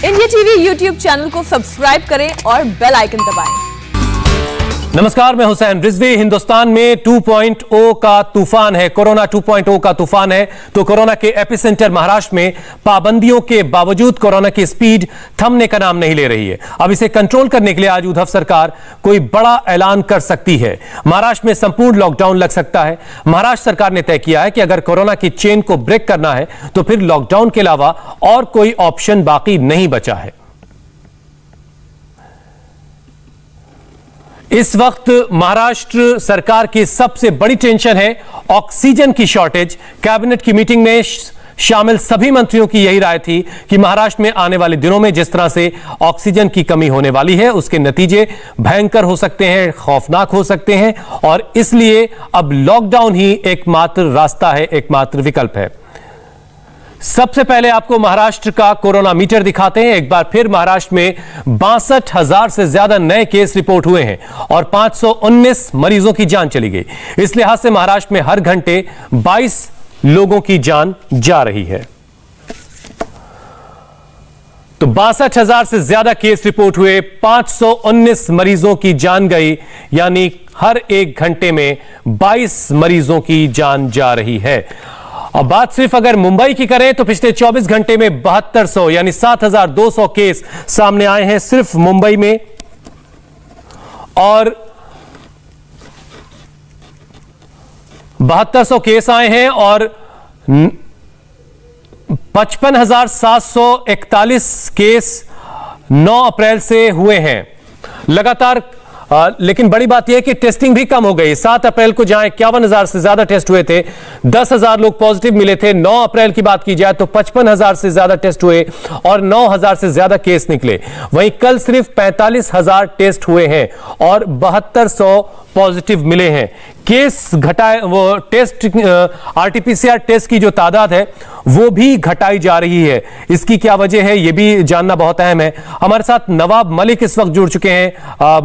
India TV YouTube channel को subscribe करें और बेल आइकन दबाएं। नमस्कार, मैं हुसैन रिजवी। हिंदुस्तान में 2.0 का तूफान है, कोरोना 2.0 का तूफान है। तो कोरोना के एपिसेंटर महाराष्ट्र में पाबंदियों के बावजूद कोरोना की स्पीड थमने का नाम नहीं ले रही है। अब इसे कंट्रोल करने के लिए आज उद्धव सरकार कोई बड़ा ऐलान कर सकती है। महाराष्ट्र में संपूर्ण लॉकडाउन लग सकता है। महाराष्ट्र सरकार ने तय किया है कि अगर कोरोना की चेन को ब्रेक करना है तो फिर लॉकडाउन के अलावा और कोई ऑप्शन बाकी नहीं बचा है। इस वक्त महाराष्ट्र सरकार की सबसे बड़ी टेंशन है ऑक्सीजन की शॉर्टेज। कैबिनेट की मीटिंग में शामिल सभी मंत्रियों की यही राय थी कि महाराष्ट्र में आने वाले दिनों में जिस तरह से ऑक्सीजन की कमी होने वाली है उसके नतीजे भयंकर हो सकते हैं, खौफनाक हो सकते हैं, और इसलिए अब लॉकडाउन ही एकमात्र रास्ता है, एकमात्र विकल्प है। सबसे पहले आपको महाराष्ट्र का कोरोना मीटर दिखाते हैं। एक बार फिर महाराष्ट्र में 62,000 से ज्यादा नए केस रिपोर्ट हुए हैं और 519 मरीजों की जान चली गई। इस लिहाज से महाराष्ट्र में हर घंटे 22 लोगों की जान जा रही है। तो 62,000 से ज्यादा केस रिपोर्ट हुए, 519 मरीजों की जान गई, यानी हर एक घंटे में 22 मरीजों की जान जा रही है। अब बात सिर्फ अगर मुंबई की करें तो पिछले 24 घंटे में 7200 यानी 7,200 केस सामने आए हैं सिर्फ मुंबई में, और 7200 केस आए हैं और 55,741 केस 9 अप्रैल से हुए हैं लगातार। लेकिन बड़ी बात यह है कि टेस्टिंग भी कम हो गई। 7 अप्रैल को जहां 51,000 से ज्यादा टेस्ट हुए थे, 10,000 लोग पॉजिटिव मिले थे। 9 अप्रैल की बात की जाए तो 55,000 से ज्यादा टेस्ट हुए और 9,000 से ज्यादा केस निकले। वहीं कल सिर्फ 45,000 टेस्ट हुए हैं और 7200 पॉजिटिव मिले हैं। केस घटाए, वो टेस्ट आरटीपीसीआर टेस्ट की जो तादाद है वो भी घटाई जा रही है। इसकी क्या वजह है ये भी जानना बहुत अहम है। हमारे साथ नवाब मलिक इस वक्त जुड़ चुके हैं,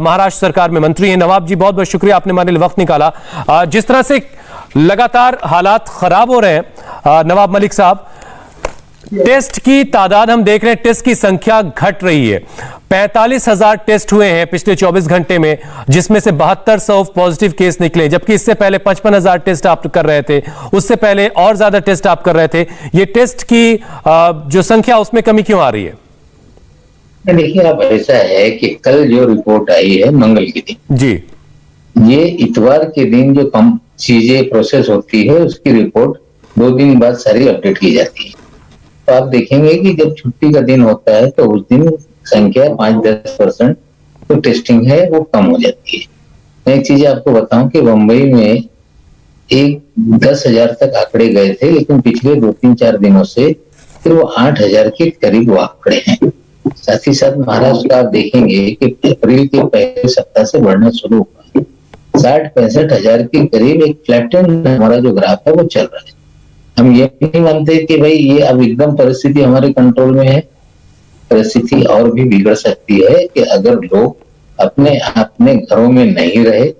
महाराष्ट्र सरकार में मंत्री हैं। नवाब जी, बहुत बहुत शुक्रिया, आपने हमारे लिए वक्त निकाला। जिस तरह से लगातार हालात खराब हो रहे हैं नवाब मलिक साहब, टेस्ट की तादाद हम देख रहे हैं, टेस्ट की संख्या घट रही है। 45,000 टेस्ट हुए हैं पिछले 24 घंटे में, जिसमें से 7200 पॉजिटिव केस निकले, जबकि इससे पहले 55,000 टेस्ट आप कर रहे थे, उससे पहले और ज्यादा टेस्ट आप कर रहे थे। ये टेस्ट की जो संख्या उसमें कमी क्यों आ रही है? देखिए, अब ऐसा है कि कल जो रिपोर्ट आई है मंगल के दिन जी, ये इतवार के दिन जो कम चीजें प्रोसेस होती है उसकी रिपोर्ट 2 दिन बाद सारी अपडेट की जाती है। तो आप देखेंगे कि जब छुट्टी का दिन होता है तो उस दिन संख्या 5-10% जो टेस्टिंग है वो कम हो जाती है। मैं एक चीज आपको बताऊं कि मुंबई में 10,000 तक आंकड़े गए थे, लेकिन पिछले 2-3-4 दिनों से फिर वो 8,000 के करीब वो आंकड़े हैं। साथ ही साथ महाराष्ट्र का आप देखेंगे कि अप्रैल के पहले सप्ताह से बढ़ना शुरू हुआ, 60-65,000 के करीब एक फ्लैटेंड हमारा जो ग्राफ है वो चल रहा है। हम ये नहीं मानते कि भाई ये अब एकदम परिस्थिति हमारे कंट्रोल में है। परिस्थिति और भी बिगड़ सकती है कि अगर लोग अपने घरों में नहीं रहे,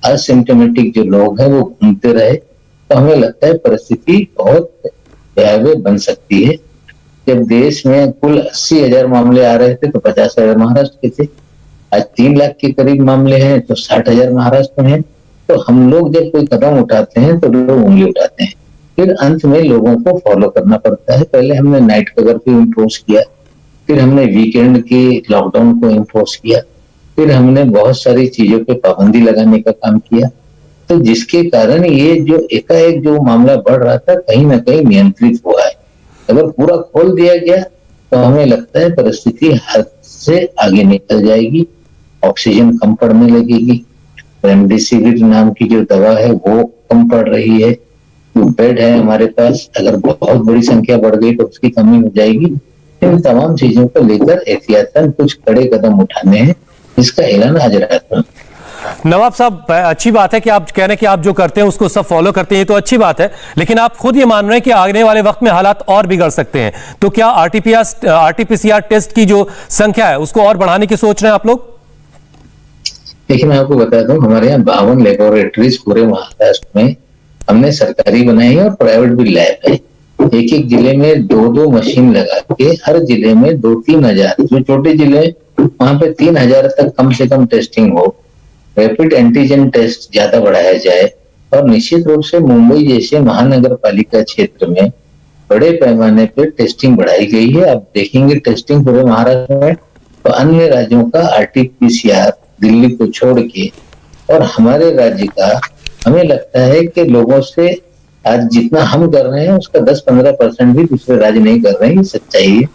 असिम्टोमेटिक जो लोग हैं वो घूमते रहे, तो हमें लगता है परिस्थिति बहुत भयावह बन सकती है। जब देश में कुल 80,000 मामले आ रहे थे तो 50,000 महाराष्ट्र के थे। आज 3 लाख के करीब मामले हैं तो 60,000 महाराष्ट्र में है। तो हम लोग जब कोई कदम उठाते हैं तो लोग उंगली उठाते हैं, फिर अंत में लोगों को फॉलो करना पड़ता है। पहले हमने नाइट कर्फ्यू इम्पोज किया, फिर हमने वीकेंड के लॉकडाउन को इम्पोज किया, फिर हमने बहुत सारी चीजों पे पाबंदी लगाने का काम किया। तो जिसके कारण ये जो एकाएक जो मामला बढ़ रहा था कहीं ना कहीं नियंत्रित हुआ है। अगर पूरा खोल दिया गया तो हमें लगता है परिस्थिति हाथ से आगे निकल जाएगी, ऑक्सीजन कम पड़ने लगेगी, रेमडेसिविर नाम की जो दवा है वो कम पड़ रही है, जो बेड है हमारे पास अगर बहुत बड़ी संख्या बढ़ गई तो उसकी कमी हो जाएगी। इन तमाम चीजों को लेकर एहतियातन कुछ कड़े कदम उठाने हैं, इसका ऐलान आज रात में। नवाब साहब, अच्छी बात है कि आप कह रहे हैं कि आप जो करते हैं उसको सब फॉलो करते हैं, तो अच्छी बात है, लेकिन आप खुद ये मान रहे हैं कि आने वाले वक्त में हालात और बिगड़ सकते हैं। तो क्या आरटीपीसीआर टेस्ट की जो संख्या है उसको और बढ़ाने की सोच रहे हैं आप लोग? देखिए, मैं आपको बता दूं, हमारे यहाँ 52 लेबोरेटरीज पूरे महाराष्ट्र में हमने सरकारी बनाई है और प्राइवेट भी लैब है। एक एक जिले में 2-2 मशीन लगा के हर जिले में 2-3 हजार, जो छोटे जिले वहां पे 3,000 तक कम से कम टेस्टिंग हो, रैपिड एंटीजन टेस्ट ज्यादा बढ़ाया जाए। और निश्चित रूप से मुंबई जैसे महानगर पालिका क्षेत्र में बड़े पैमाने पे टेस्टिंग बढ़ाई गई है। अब देखेंगे टेस्टिंग पूरे महाराष्ट्र में, तो अन्य राज्यों का RT-PCR दिल्ली को छोड़ के और हमारे राज्य का, हमें लगता है कि लोगों से आज जितना हम कर रहे हैं उसका 10-15% भी दूसरे राज्य नहीं कर रहे हैं। ये सच्चाई है।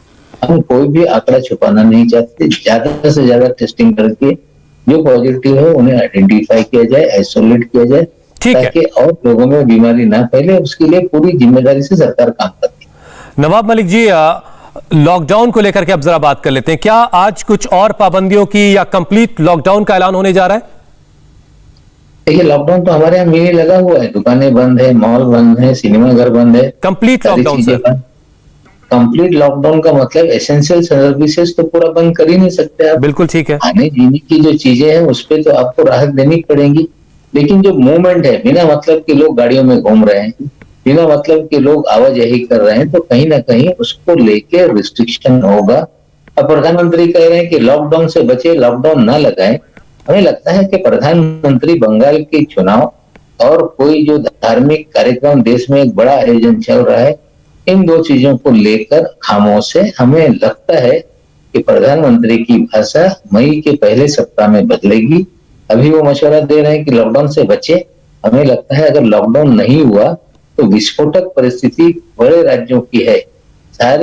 हम कोई भी आंकड़ा छुपाना नहीं चाहते। ज्यादा से ज्यादा टेस्टिंग करके जो पॉजिटिव है उन्हें आइडेंटिफाई किया जाए, आइसोलेट किया जाए, ताकि और लोगों में बीमारी ना फैले। उसके लिए पूरी जिम्मेदारी से सरकार काम करती है। नवाब मलिक जी, लॉकडाउन को लेकर के अब जरा बात कर लेते हैं। क्या आज कुछ और पाबंदियों की या कंप्लीट लॉकडाउन का ऐलान होने जा रहा है? देखिए, लॉकडाउन तो हमारे यहाँ मेले लगा हुआ है, दुकानें बंद है, मॉल बंद है, सिनेमा घर बंद है, complete lockdown sir? Complete lockdown का मतलब एसेंशियल सर्विसेज तो पूरा बंद कर ही नहीं सकते आप। बिल्कुल ठीक है। खाने पीने की जो चीजें हैं उस पर तो आपको राहत देनी पड़ेगी, लेकिन जो मूवमेंट है, बिना मतलब के लोग गाड़ियों में घूम रहे हैं, बिना मतलब के लोग आवाजाही कर रहे हैं, तो कहीं ना कहीं उसको लेके रिस्ट्रिक्शन होगा। अब प्रधानमंत्री कह रहे हैं कि लॉकडाउन से बचे, लॉकडाउन ना लगाएं। हमें लगता है कि प्रधानमंत्री बंगाल के चुनाव और कोई जो धार्मिक कार्यक्रम देश में एक बड़ा आयोजन चल रहा है, इन दो चीजों को लेकर खामोश है। हमें लगता है कि प्रधानमंत्री की भाषा मई के पहले सप्ताह में बदलेगी। अभी वो मशवरा दे रहे हैं कि लॉकडाउन से बचे। हमें लगता है अगर लॉकडाउन नहीं हुआ तो विस्फोटक परिस्थिति बड़े राज्यों की है।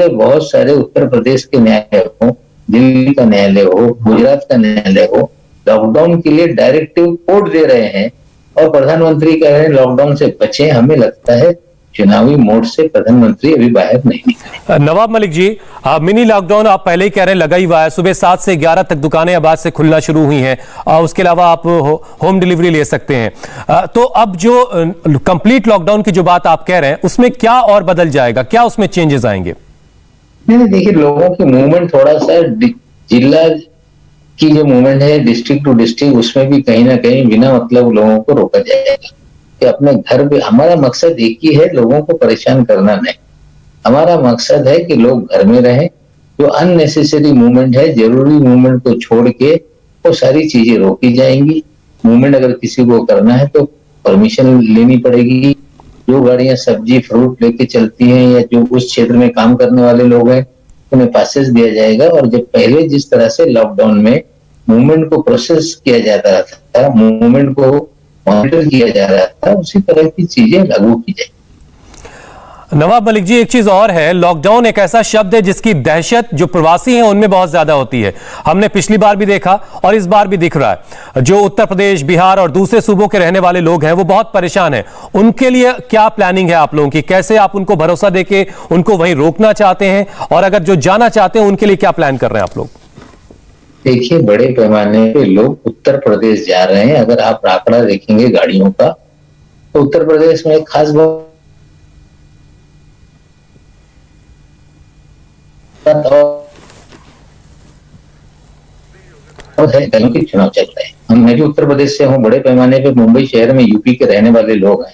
बहुत सारे उत्तर प्रदेश के न्यायालय हो, दिल्ली का न्यायालय हो, गुजरात का न्यायालय हो, लॉकडाउन के लिए डायरेक्टिव कोर्ट दे रहे हैं और प्रधानमंत्री कह रहे हैं लॉकडाउन से बचे। हमें लगता है चुनावी मोड से प्रधानमंत्री अभी बाहर नहीं निकले। नवाब मलिक जी, मिनी लॉकडाउन आप पहले ही कह रहे हैं लगा ही हुआ है। सुबह 7 से 11 तक दुकानें अब आज से खुलना शुरू हुई हैं। उसके अलावा आप होम डिलीवरी ले सकते हैं। तो अब जो कंप्लीट लॉकडाउन की जो बात आप कह रहे हैं, उसमें क्या और बदल जाएगा? क्या उसमें चेंजेस आएंगे? नहीं, देखिए, लोगों की मूवमेंट थोड़ा सा, जिला की जो मूवमेंट है डिस्ट्रिक्ट टू डिस्ट्रिक्ट, उसमें भी कहीं ना कहीं बिना मतलब लोगों को रोका जाएगा कि अपने घर पे। हमारा मकसद एक ही है, लोगों को परेशान करना नहीं। हमारा मकसद है कि लोग घर में रहें। जो अननेसेसरी मूवमेंट है, जरूरी मूवमेंट को छोड़ के वो सारी चीजें रोकी जाएंगी। मूवमेंट अगर किसी को करना है तो परमिशन लेनी पड़ेगी। जो गाड़ियां सब्जी फ्रूट लेके चलती हैं या जो उस क्षेत्र में काम करने वाले लोग हैं, उन्हें पासेस दिया जाएगा। और जब पहले जिस तरह से लॉकडाउन में मूवमेंट को प्रोसेस किया जाता था, मूवमेंट को मॉनिटर किया जा रहा था, उसी तरह की चीजें लागू की जाए। नवाब मलिक जी, एक चीज और है, लॉकडाउन एक ऐसा शब्द है जिसकी दहशत जो प्रवासी हैं उनमें बहुत ज्यादा होती है। हमने पिछली बार भी देखा और इस बार भी दिख रहा है। जो उत्तर प्रदेश, बिहार और दूसरे सूबों के रहने वाले लोग हैं वो बहुत परेशान हैं। उनके लिए क्या प्लानिंग है आप लोगों की? कैसे आप उनको भरोसा देके उनको वहीं रोकना चाहते हैं, और अगर जो जाना चाहते हैं उनके लिए क्या प्लान कर रहे हैं आप लोग? देखिए, बड़े पैमाने पे लोग उत्तर प्रदेश जा रहे हैं। अगर आप आंकड़ा देखेंगे गाड़ियों का, तो उत्तर प्रदेश में खास है चुनाव चल रहे हैं। मैं भी उत्तर प्रदेश से हूँ। बड़े पैमाने पे मुंबई शहर में यूपी के रहने वाले लोग हैं।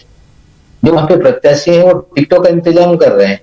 जो वहां पे प्रत्याशी हैं वो टिकटों का इंतजाम कर रहे हैं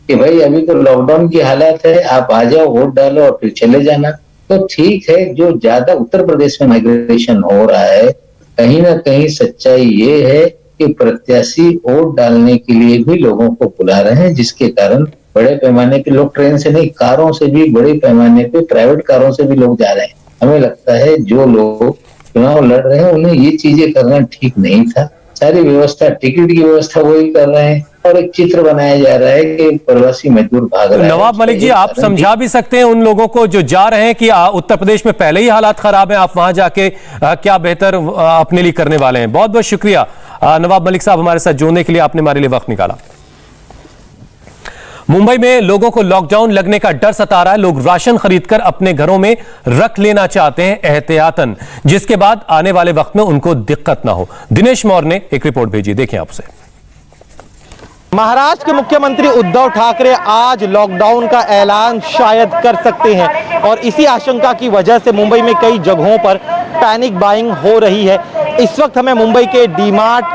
कि भाई अभी तो लॉकडाउन की हालत है, आप आ जाओ, वोट डालो और फिर चले जाना। तो ठीक है, जो ज्यादा उत्तर प्रदेश में माइग्रेशन हो रहा है, कहीं ना कहीं सच्चाई ये है कि प्रत्याशी वोट डालने के लिए भी लोगों को बुला रहे हैं, जिसके कारण बड़े पैमाने पे लोग ट्रेन से नहीं, कारों से भी, बड़े पैमाने पे प्राइवेट कारों से भी लोग जा रहे हैं। हमें लगता है जो लोग चुनाव लड़ रहे हैं उन्हें ये चीजें करना ठीक नहीं था। सारी व्यवस्था, टिकट की व्यवस्था वही कर रहे हैं और एक चित्र बनाया जा रहा है कि प्रवासी मजदूर भाग रहे हैं। नवाब मलिक जी, आप समझा भी सकते हैं उन लोगों को जो जा रहे हैं कि उत्तर प्रदेश में पहले ही हालात खराब हैं, आप वहां जाके क्या बेहतर अपने लिए करने वाले हैं? बहुत बहुत शुक्रिया नवाब मलिक साहब, हमारे साथ जुड़ने के लिए। आपने हमारे लिए वक्त निकाला। मुंबई में लोगों को लॉकडाउन लगने का डर सता रहा है। लोग राशन खरीदकर अपने घरों में रख लेना चाहते हैं एहतियातन, जिसके बाद आने वाले वक्त में उनको दिक्कत ना हो। दिनेश मौर्य ने एक रिपोर्ट भेजी, देखें आप उसे। महाराष्ट्र के मुख्यमंत्री उद्धव ठाकरे आज लॉकडाउन का ऐलान शायद कर सकते हैं और इसी आशंका की वजह से मुंबई में कई जगहों पर पैनिक बाइंग हो रही है। इस वक्त हमें मुंबई के डी-मार्ट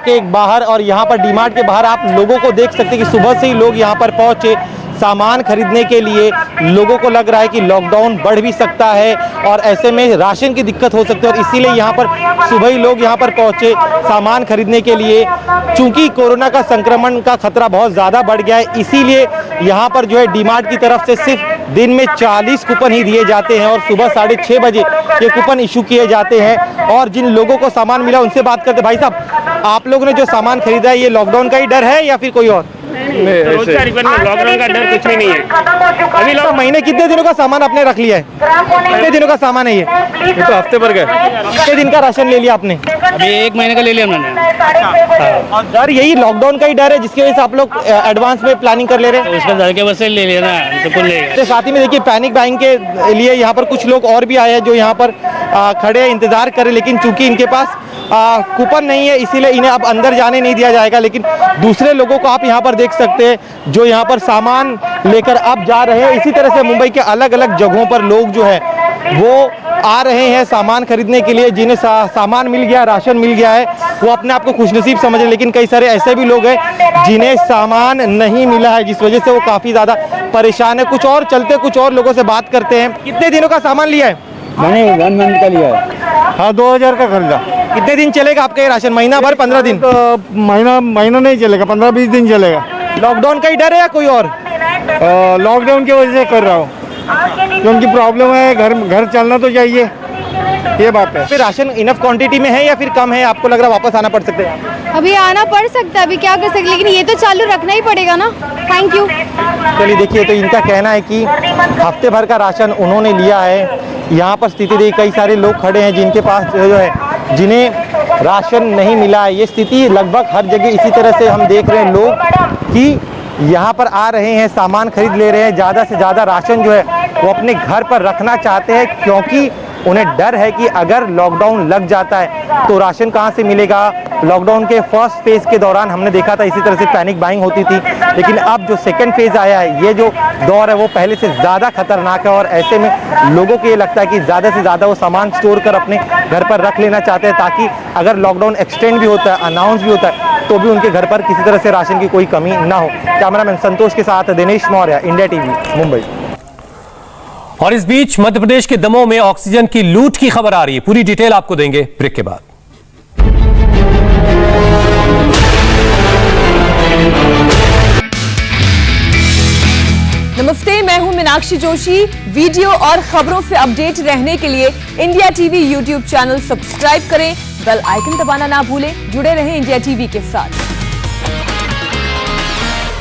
के बाहर और यहाँ पर डी-मार्ट के बाहर आप लोगों को देख सकते हैं कि सुबह से ही लोग यहाँ पर पहुँचे सामान खरीदने के लिए। लोगों को लग रहा है कि लॉकडाउन बढ़ भी सकता है और ऐसे में राशन की दिक्कत हो सकती है और इसीलिए यहाँ पर सुबह ही लोग यहाँ पर पहुँचे सामान खरीदने के लिए। चूँकि कोरोना का संक्रमण का खतरा बहुत ज़्यादा बढ़ गया है, इसीलिए यहाँ पर जो है डी-मार्ट की तरफ से सिर्फ दिन में 40 कूपन ही दिए जाते हैं और सुबह 6:30 बजे ये कूपन इशू किए जाते हैं। और जिन लोगों को सामान मिला उनसे बात करते। भाई साहब, आप लोगों ने जो सामान खरीदा है ये लॉकडाउन का ही डर है या फिर कोई और? रोजगार लॉकडाउन का डर कुछ भी नहीं है। अभी तो महीने कितने दिनों का सामान आपने रख लिया है? कितने दिनों का सामान है ये? तो हफ्ते भर गए। कितने दिन का राशन ले लिया आपने? अभी 1 महीने का ले लिया मैंने। और डर यही लॉकडाउन का ही डर है जिसकी वजह से आप लोग एडवांस में प्लानिंग कर ले रहे हैं? उसका डर के वजह से ले लिया ना, तो कुल ले गए। तो साथ ही में देखिए पैनिक बाइंग के लिए यहाँ पर कुछ लोग और भी आए हैं जो यहाँ पर खड़े इंतजार करें, लेकिन चूंकि इनके पास कूपन नहीं है इसीलिए इन्हें अब अंदर जाने नहीं दिया जाएगा। लेकिन दूसरे लोगों को आप यहाँ पर देख सकते हैं जो यहाँ पर सामान लेकर अब जा रहे हैं। इसी तरह से मुंबई के अलग अलग जगहों पर लोग जो है वो आ रहे हैं सामान खरीदने के लिए। जिन्हें सामान मिल गया, राशन मिल गया है, वो अपने आप को खुशनसीब समझ रहे। लेकिन कई सारे ऐसे भी लोग हैं जिन्हें सामान नहीं मिला है, जिस वजह से वो काफ़ी ज़्यादा परेशान है। कुछ और चलते, कुछ और लोगों से बात करते हैं। कितने दिनों का सामान लिया है? मैंने 1 मंथ का लिया है। हाँ, 2000 का खरीदा। कितने दिन चलेगा आपका ये राशन? महीना भर, 15 दिन? तो महीना नहीं चलेगा, 15-20 दिन चलेगा। लॉकडाउन का ही डर है या कोई और? लॉकडाउन की वजह से कर रहा हूँ क्योंकि प्रॉब्लम है, घर चलना तो चाहिए, ये बात है। फिर राशन इनफ क्वांटिटी में है या फिर कम है? आपको लग रहा है वापस आना पड़ सकता है? अभी आना पड़ सकता है, अभी क्या कर सकते, लेकिन ये तो चालू रखना ही पड़ेगा ना। Thank you. चलिए देखिए, तो इनका कहना है कि हफ्ते भर का राशन उन्होंने लिया है। यहाँ पर स्थिति देखिए, कई सारे लोग खड़े हैं जिनके पास जो है जिन्हें राशन नहीं मिला है। ये स्थिति लगभग हर जगह इसी तरह से हम देख रहे हैं। लोग कि यहाँ पर आ रहे हैं, सामान खरीद ले रहे हैं, ज़्यादा से ज़्यादा राशन जो है वो अपने घर पर रखना चाहते हैं क्योंकि उन्हें डर है कि अगर लॉकडाउन लग जाता है तो राशन कहाँ से मिलेगा। लॉकडाउन के फर्स्ट फेज़ के दौरान हमने देखा था इसी तरह से पैनिक बाइंग होती थी, लेकिन अब जो सेकंड फेज़ आया है, ये जो दौर है वो पहले से ज़्यादा खतरनाक है और ऐसे में लोगों को ये लगता है कि ज़्यादा से ज़्यादा वो सामान स्टोर कर अपने घर पर रख लेना चाहते हैं ताकि अगर लॉकडाउन एक्सटेंड भी होता है, अनाउंस भी होता है, तो भी उनके घर पर किसी तरह से राशन की कोई कमी ना हो। कैमरामैन संतोष के साथ दिनेश मौर्य, इंडिया टीवी, मुंबई। और इस बीच मध्य प्रदेश के दमोह में ऑक्सीजन की लूट की खबर आ रही है। पूरी डिटेल आपको देंगे ब्रेक के बाद। नमस्ते, मैं हूं मीनाक्षी जोशी। वीडियो और खबरों से अपडेट रहने के लिए India TV YouTube channel subscribe करें, बेल आइकन दबाना ना भूलें। जुड़े रहें इंडिया टीवी के साथ।